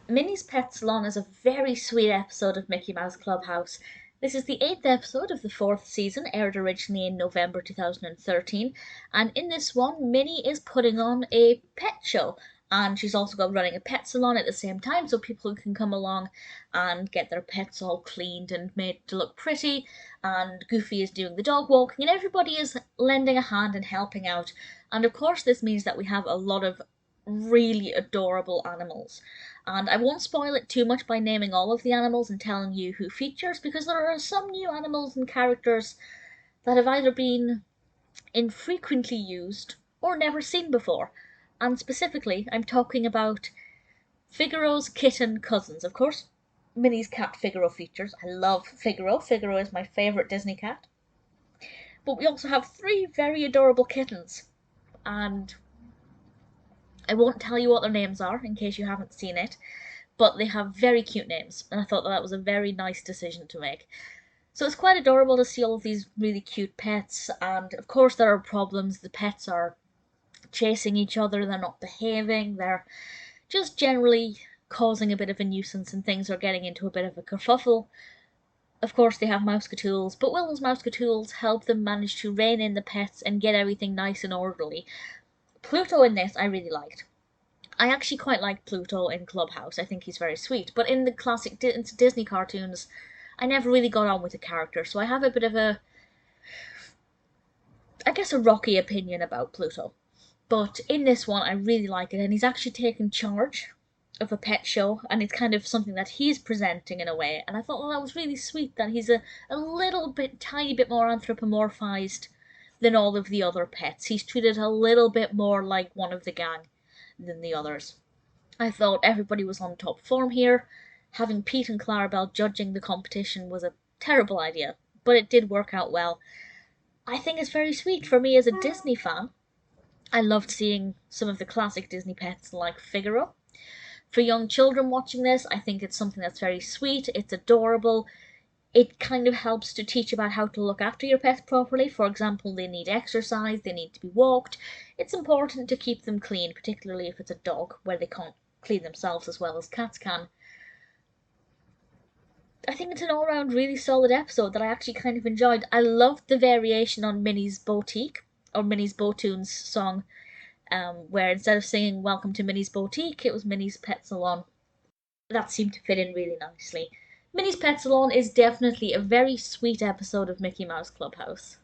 Minnie's Pet Salon is a very sweet episode of Mickey Mouse Clubhouse. This is the 8th episode of the 4th season, aired originally in November 2013, and in this one, Minnie is putting on a pet show, and she's also got running a pet salon at the same time, so people can come along and get their pets all cleaned and made to look pretty, and Goofy is doing the dog walking, and everybody is lending a hand and helping out, and of course this means that we have a lot of really adorable animals. And I won't spoil it too much by naming all of the animals and telling you who features, because there are some new animals and characters that have either been infrequently used or never seen before. And specifically, I'm talking about Figaro's kitten cousins. Of course, Minnie's cat Figaro features. I love Figaro. Figaro is my favourite Disney cat. But we also have 3 very adorable kittens. And I won't tell you what their names are in case you haven't seen it, but they have very cute names, and I thought that was a very nice decision to make. So it's quite adorable to see all of these really cute pets, and of course there are problems. The pets are chasing each other, they're not behaving, they're just generally causing a bit of a nuisance, and things are getting into a bit of a kerfuffle. Of course they have Mouseketools, but will those Mouseketools help them manage to rein in the pets and get everything nice and orderly? Pluto in this I really liked. I actually quite like Pluto in Clubhouse. I think he's very sweet. But in the classic Disney cartoons, I never really got on with the character, so I have a bit of a, I guess, a rocky opinion about Pluto. But in this one, I really like it, and he's actually taken charge of a pet show, and it's kind of something that he's presenting in a way, and I thought, well, that was really sweet that he's a little bit, tiny bit more anthropomorphized than all of the other pets. He's treated a little bit more like one of the gang than the others. I thought everybody was on top form here. Having Pete and Clarabelle judging the competition was a terrible idea, but it did work out well. I think it's very sweet. For me as a Disney fan, I loved seeing some of the classic Disney pets like Figaro. For young children watching this, I think it's something that's very sweet, it's adorable. It kind of helps to teach about how to look after your pets properly. For example, they need exercise, they need to be walked. It's important to keep them clean, particularly if it's a dog, where they can't clean themselves as well as cats can. I think it's an all-round really solid episode that I actually kind of enjoyed. I loved the variation on Minnie's Boutique, or Minnie's Botoons song, where instead of singing Welcome to Minnie's Boutique, it was Minnie's Pet Salon. That seemed to fit in really nicely. Minnie's Pet Salon is definitely a very sweet episode of Mickey Mouse Clubhouse.